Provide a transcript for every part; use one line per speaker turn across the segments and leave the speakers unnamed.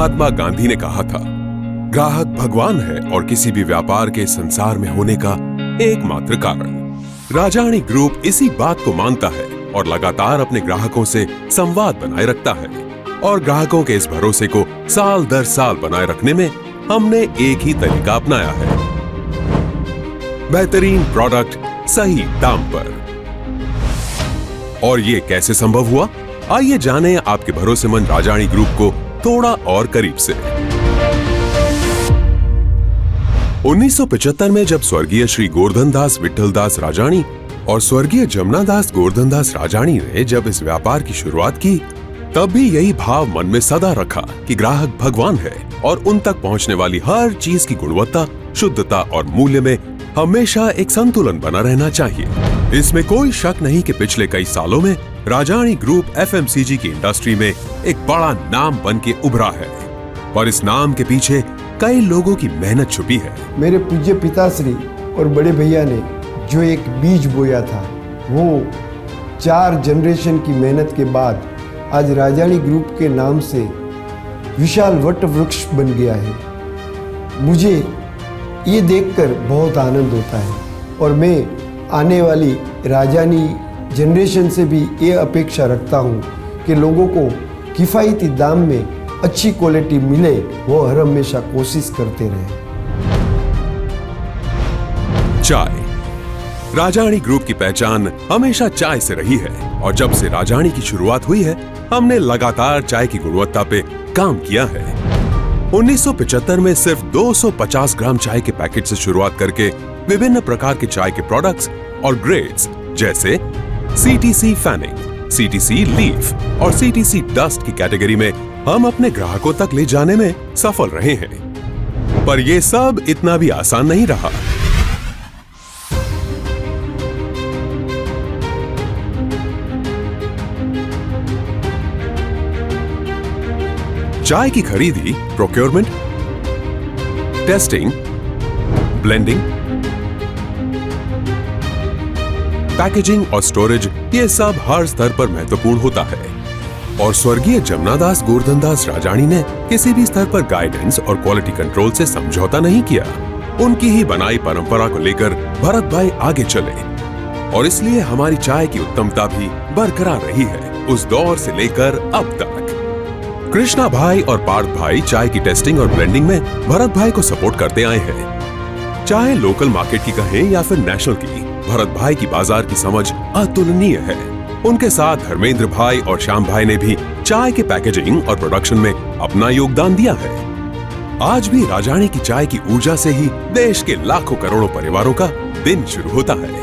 महात्मा गांधी ने कहा था, ग्राहक भगवान है और किसी भी व्यापार के संसार में होने का एकमात्र कारण। राजाणी ग्रुप इसी बात को मानता है और लगातार अपने ग्राहकों से संवाद बनाए रखता है। और ग्राहकों के इस भरोसे को साल दर साल बनाए रखने में हमने एक ही तरीका अपनाया है, बेहतरीन प्रोडक्ट सही दाम पर। और ये कैसे संभव हुआ? आइए जानें आपके भरोसेमंद राजाणी ग्रुप को थोड़ा और करीब से। 1975 में जब स्वर्गीय श्री गोवर्धनदास विट्ठलदास राजाणी और स्वर्गीय जमनादास गोवर्धनदास राजाणी ने जब इस व्यापार की शुरुआत की, तब भी यही भाव मन में सदा रखा कि ग्राहक भगवान है और उन तक पहुंचने वाली हर चीज की गुणवत्ता, शुद्धता और मूल्य में हमेशा एक संतुलन बना रहना चाहिए। इसमें कोई शक नहीं कि पिछले कई सालों में राजाणी ग्रुप एफएमसीजी की इंडस्ट्री में एक बड़ा नाम बन के उभरा है। पर इस नाम के पीछे कई लोगों की मेहनत छुपी है।
मेरे पूज्य पिताश्री और बड़े भैया ने जो एक बीज बोया था, वो 4 जनरेशन की मेहनत के बाद आज राजाणी ग्रुप के नाम से विशाल वट वृक्ष बन गया है। मुझे ये देखकर बहुत आनंद होता है और मैं आने वाली राजाणी जनरेशन से भी ये अपेक्षा रखता हूँ कि लोगों को किफ़ायती दाम में अच्छी क्वालिटी मिले, वो हर हमेशा कोशिश करते रहे।
चाय। राजाणी ग्रुप की पहचान हमेशा चाय से रही है और जब से राजाणी की शुरुआत हुई है, हमने लगातार चाय की गुणवत्ता पे काम किया है। 1975 में सिर्फ 250 ग्राम चाय के पैकेट से शुरुआत करके विभिन्न प्रकार के चाय के प्रोडक्ट्स और ग्रेड्स जैसे सीटीसी फैनिंग, सीटीसी लीफ और सीटीसी डस्ट की कैटेगरी में हम अपने ग्राहकों तक ले जाने में सफल रहे हैं। पर यह सब इतना भी आसान नहीं रहा। चाय की खरीदी, प्रोक्योरमेंट, टेस्टिंग, ब्लेंडिंग, पैकेजिंग और स्टोरेज, ये सब हर स्तर पर महत्वपूर्ण होता है। और स्वर्गीय जमनादास गोवर्धनदास राजाणी ने किसी भी स्तर पर गाइडेंस और क्वालिटी कंट्रोल से समझौता नहीं किया। उनकी ही बनाई परंपरा को लेकर भरत भाई आगे चले और इसलिए हमारी चाय की उत्तमता भी बरकरार रही है उस दौर से लेकर अब तक। कृष्णा भाई और पार्थ भाई चाय की टेस्टिंग और ब्लेंडिंग में भरत भाई को सपोर्ट करते आए हैं। चाहे लोकल मार्केट की कहें या फिर नेशनल की, भरत भाई की बाजार की समझ अतुलनीय है। उनके साथ धर्मेंद्र भाई और श्याम भाई ने भी चाय के पैकेजिंग और प्रोडक्शन में अपना योगदान दिया है। आज भी राजाणी की चाय की ऊर्जा से ही देश के लाखों करोड़ों परिवारों का दिन शुरू होता है।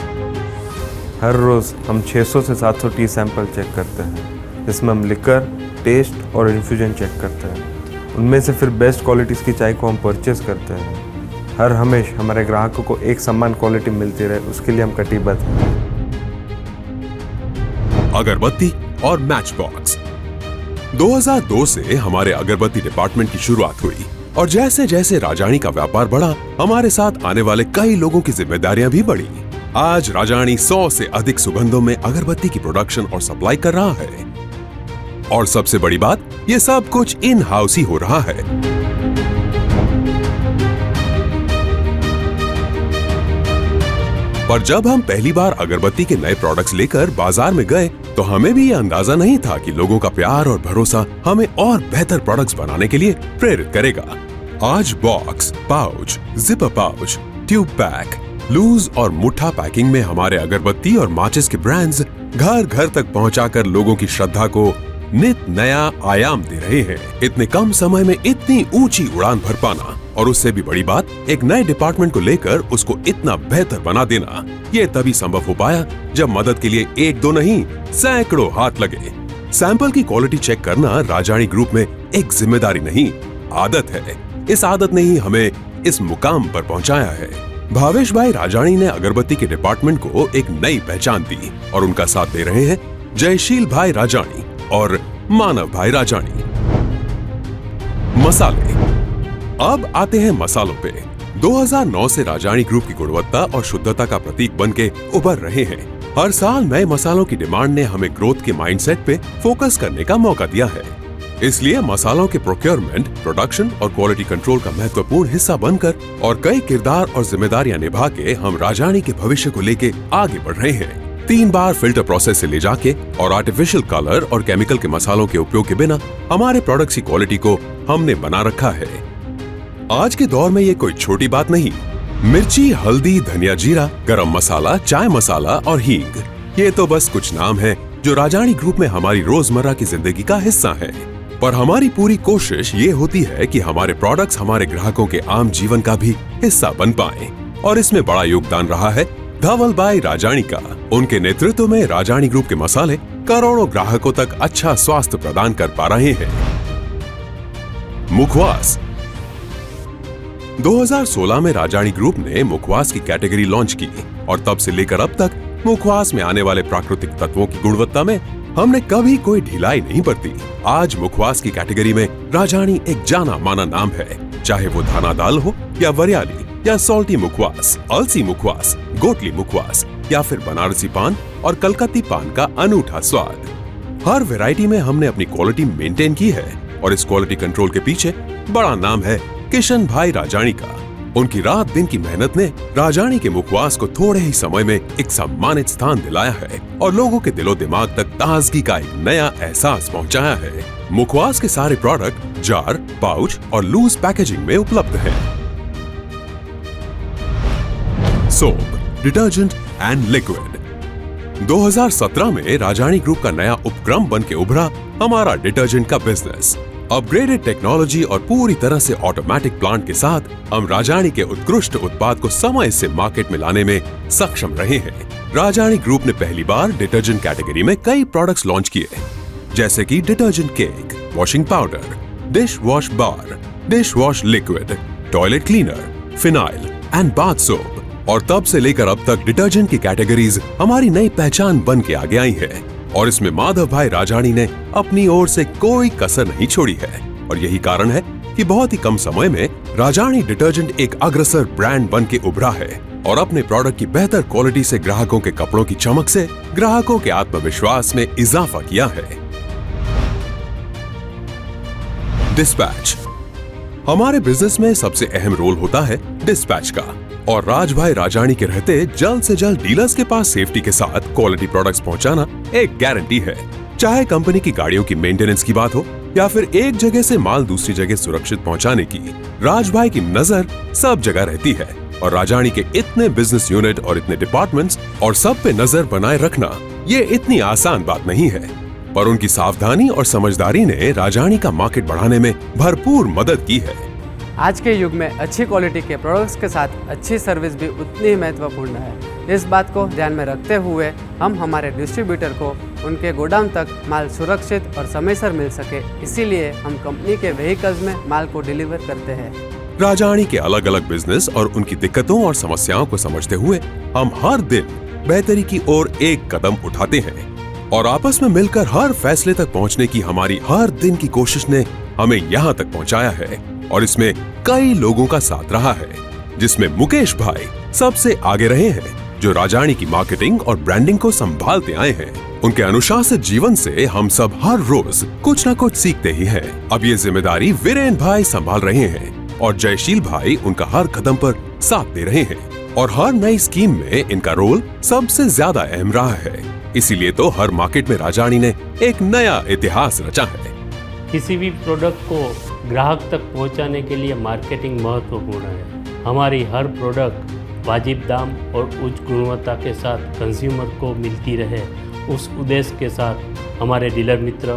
हर रोज हम 600 से 700 टी सैंपल चेक करते हैं, जिसमें हम लिकर, टेस्ट और इन्फ्यूजन चेक करते हैं। उनमें से फिर बेस्ट क्वालिटीज़ की चाय को हम परचेज करते हैं। हर हमेशा हमारे ग्राहकों को एक समान क्वालिटी मिलती रहे, उसके लिए हम कटिबद्ध हैं।
अगरबत्ती और मैच बॉक्स। 2002 से हमारे अगरबत्ती डिपार्टमेंट की शुरुआत हुई और जैसे जैसे राजाणी का व्यापार बढ़ा, हमारे साथ आने वाले कई लोगों की जिम्मेदारियां भी बढ़ी। आज राजाणी 100 से अधिक सुगंधों में अगरबत्ती की प्रोडक्शन और सप्लाई कर रहा है। और सबसे बड़ी बात, ये सब कुछ इन हाउस ही हो रहा है। पर जब हम पहली बार अगरबत्ती के नए प्रोडक्ट्स लेकर बाजार में गए, तो हमें भी ये अंदाजा नहीं था कि लोगों का प्यार और भरोसा हमें और बेहतर प्रोडक्ट्स बनाने के लिए प्रेरित करेगा। आज box, pouch, zipper pouch, tube pack, loose और मुट्ठा पैकिंग में हमारे अगरबत्ती और माचिस के ब्रांड्स घर घर तक पहुंचाकर लोगों की श्रद्धा को नित नया आयाम दे रहे हैं। इतने कम समय में इतनी ऊंची उड़ान भर पाना और उससे भी बड़ी बात, एक नए डिपार्टमेंट को लेकर उसको इतना बेहतर बना देना, ये तभी संभव हो पाया जब मदद के लिए 1-2 नहीं, सैकड़ों हाथ लगे। सैंपल की क्वालिटी चेक करना राजाणी ग्रुप में एक जिम्मेदारी नहीं, आदत है। इस आदत ने ही हमें इस मुकाम पर पहुंचाया है। भावेश भाई राजाणी ने अगरबत्ती के डिपार्टमेंट को एक नई पहचान दी और उनका साथ दे रहे हैं जयशील भाई राजाणी और मानव भाई राजाणी। मसाले। अब आते हैं मसालों पे। 2009 से राजाणी ग्रुप की गुणवत्ता और शुद्धता का प्रतीक बन के उभर रहे हैं। हर साल नए मसालों की डिमांड ने हमें ग्रोथ के माइंडसेट पे फोकस करने का मौका दिया है। इसलिए मसालों के प्रोक्योरमेंट, प्रोडक्शन और क्वालिटी कंट्रोल का महत्वपूर्ण हिस्सा बनकर और कई किरदार और जिम्मेदारियां निभा के हम राजानी के भविष्य को लेके आगे बढ़ रहे हैं। 3 बार फिल्टर प्रोसेस से ले जाके और आर्टिफिशियल कलर और केमिकल के मसालों के उपयोग के बिना हमारे प्रोडक्ट्स की क्वालिटी को हमने बना रखा है। आज के दौर में ये कोई छोटी बात नहीं। मिर्ची, हल्दी, धनिया, जीरा, गरम मसाला, चाय मसाला और हींग, ये तो बस कुछ नाम है जो राजानी ग्रुप में हमारी रोजमर्रा की जिंदगी का हिस्सा है। पर हमारी पूरी कोशिश ये होती है कि हमारे प्रोडक्ट्स हमारे ग्राहकों के आम जीवन का भी हिस्सा बन पाएं। और इसमें बड़ा योगदान रहा है धवल भाई राजानी का। उनके नेतृत्व में राजानी ग्रुप के मसाले करोड़ों ग्राहकों तक अच्छा स्वास्थ्य प्रदान कर पा रहे हैं। मुखवास। 2016 में राजानी ग्रुप ने मुखवास की कैटेगरी लॉन्च की और तब से लेकर अब तक मुखवास में आने वाले प्राकृतिक तत्वों की गुणवत्ता में हमने कभी कोई ढिलाई नहीं बरती। आज मुखवास की कैटेगरी में राजानी एक जाना माना नाम है, चाहे वो धाना दाल हो या वरियाली या सॉल्टी मुखवास, अलसी मुखवास, गोटली मुखवास या फिर बनारसी पान और कलकत्ती पान का अनूठा स्वाद। हर वैरायटी में हमने अपनी क्वालिटी मेंटेन की है और इस क्वालिटी कंट्रोल के पीछे बड़ा नाम है किशन भाई राजानी का। उनकी रात दिन की मेहनत ने राजानी के मुखवास को थोड़े ही समय में एक सम्मानित स्थान दिलाया है और लोगों के दिलो दिमाग तक ताजगी का एक नया एहसास पहुंचाया है। मुखवास के सारे प्रोडक्ट जार, पाउच और लूज पैकेजिंग में उपलब्ध हैं। Soap, detergent and liquid. 2017 में राजानी ग्रुप का नया उपक्रम बन के उभरा हमारा डिटर्जेंट का बिजनेस। अपग्रेडेड टेक्नोलॉजी और पूरी तरह से ऑटोमेटिक प्लांट के साथ हम राजानी के उत्कृष्ट उत्पाद को समय से मार्केट में लाने में सक्षम रहे हैं। राजानी ग्रुप ने पहली बार डिटर्जेंट कैटेगरी में कई प्रोडक्ट्स लॉन्च किए, जैसे कि detergent cake, washing powder, dish wash bar, dish wash liquid, toilet cleaner, phenyl and bath soap. और तब से लेकर अब तक डिटर्जेंट की कैटेगरीज हमारी नई पहचान बन के आगे आई है और इसमें माधव भाई राजानी ने अपनी ओर से कोई कसर नहीं छोड़ी है। और यही कारण है कि बहुत ही कम समय में राजानी डिटर्जेंट एक अग्रसर ब्रांड बन के उभरा है और अपने प्रोडक्ट की बेहतर क्वालिटी से ग्राहकों के कपड़ों की चमक से ग्राहकों के आत्मविश्वास में इजाफा किया है। डिस्पैच। हमारे बिजनेस में सबसे अहम रोल होता है डिस्पैच का और राज भाई राजानी के रहते जल्द से जल्द डीलर्स के पास सेफ्टी के साथ क्वालिटी प्रोडक्ट्स पहुंचाना एक गारंटी है। चाहे कंपनी की गाड़ियों की मेंटेनेंस की बात हो या फिर एक जगह से माल दूसरी जगह सुरक्षित पहुंचाने की, राज भाई की नजर सब जगह रहती है और राजानी के इतने बिजनेस यूनिट और इतने डिपार्टमेंट्स और सब पे नजर बनाए रखना ये इतनी आसान बात नहीं है। पर उनकी सावधानी और समझदारी ने राजानी का मार्केट बढ़ाने में भरपूर मदद की है।
आज के युग में अच्छी क्वालिटी के प्रोडक्ट्स के साथ अच्छी सर्विस भी उतनी ही महत्वपूर्ण है। इस बात को ध्यान में रखते हुए हम हमारे डिस्ट्रीब्यूटर को उनके गोडाउन तक माल सुरक्षित और समयसर मिल सके, इसीलिए हम कंपनी के व्हीकल्स में माल को डिलीवर करते हैं।
राजानी के अलग अलग बिजनेस और उनकी दिक्कतों और समस्याओं को समझते हुए हम हर दिन बेहतरी की ओर एक कदम उठाते हैं और आपस में मिलकर हर फैसले तक पहुंचने की हमारी हर दिन की कोशिश ने हमें यहाँ तक पहुंचाया है और इसमें कई लोगों का साथ रहा है, जिसमें मुकेश भाई सबसे आगे रहे हैं जो राजानी की मार्केटिंग और ब्रांडिंग को संभालते आए हैं। उनके अनुशासित जीवन से हम सब हर रोज कुछ न कुछ सीखते ही हैं। अब ये जिम्मेदारी वीरेन भाई संभाल रहे हैं और जयशील भाई उनका हर कदम पर साथ दे रहे हैं और हर नई स्कीम में इनका रोल सबसे ज्यादा अहम रहा है। इसीलिए तो हर मार्केट में राजानी ने एक नया इतिहास रचा है।
किसी भी प्रोडक्ट को ग्राहक तक पहुंचाने के लिए मार्केटिंग महत्वपूर्ण है। हमारी हर प्रोडक्ट वाजिब दाम और उच्च गुणवत्ता के साथ कंज्यूमर को मिलती रहे, उस उद्देश्य के साथ हमारे डीलर मित्र,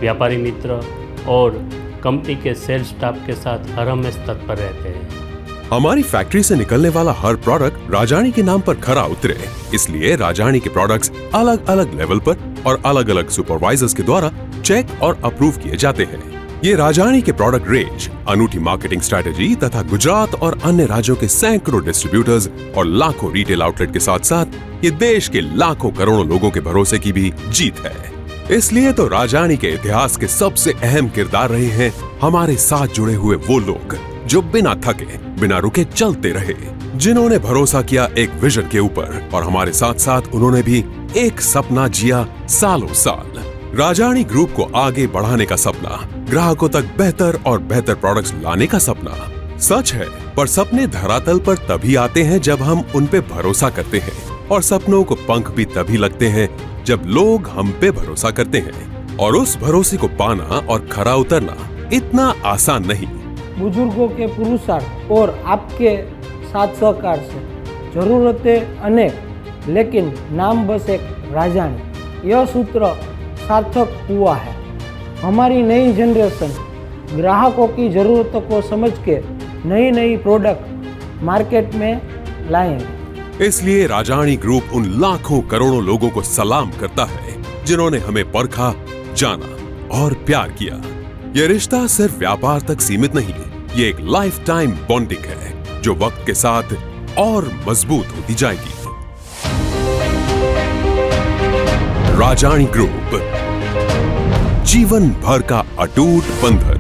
व्यापारी मित्र और कंपनी के सेल्स स्टाफ के साथ हर हमेशा तत्पर रहते हैं।
हमारी फैक्ट्री से निकलने वाला हर प्रोडक्ट राजानी के नाम पर खरा उतरे, इसलिए राजानी के प्रोडक्ट्स अलग अलग लेवल पर और अलग अलग सुपरवाइजर्स के द्वारा चेक और अप्रूव किए जाते हैं। ये राजानी के प्रोडक्ट रेंज, अनूठी मार्केटिंग स्ट्रैटेजी तथा गुजरात और अन्य राज्यों के सैकड़ों डिस्ट्रीब्यूटर्स और लाखों रिटेल आउटलेट के साथ साथ ये देश के लाखों करोड़ों लोगों के भरोसे की भी जीत है। इसलिए तो राजानी के इतिहास के सबसे अहम किरदार रहे हैं हमारे साथ जुड़े हुए वो लोग जो बिना थके, बिना रुके चलते रहे, जिन्होंने भरोसा किया एक विजन के ऊपर और हमारे साथ साथ उन्होंने भी एक सपना जिया सालों साल। राजानी ग्रुप को आगे बढ़ाने का सपना ग्राहकों तक बेहतर और बेहतर प्रोडक्ट्स लाने का सपना सच है, पर सपने धरातल पर तभी आते हैं जब हम उन पे भरोसा करते हैं, और सपनों को पंख भी तभी लगते हैं जब लोग हम पे भरोसा करते हैं। और उस भरोसे को पाना और खरा उतरना इतना आसान नहीं।
बुजुर्गों के पुरुषार्थ और आपके साथ सहकार से जरूरतें अनेक, लेकिन नाम बस एक राजानी, यह सूत्र सार्थक हुआ है। हमारी नई जनरेशन ग्राहकों की ज़रूरतों को समझ के नई नई प्रोडक्ट मार्केट में लाएंगे।
इसलिए राजानी ग्रुप उन लाखों करोड़ों लोगों को सलाम करता है जिन्होंने हमें परखा, जाना और प्यार किया। ये रिश्ता सिर्फ व्यापार तक सीमित नहीं, ये एक लाइफ टाइम बॉन्डिंग है जो वक्त के साथ और मजबूत होती जाएगी। राजानी ग्रुप, जीवन भर का अटूट बंधन।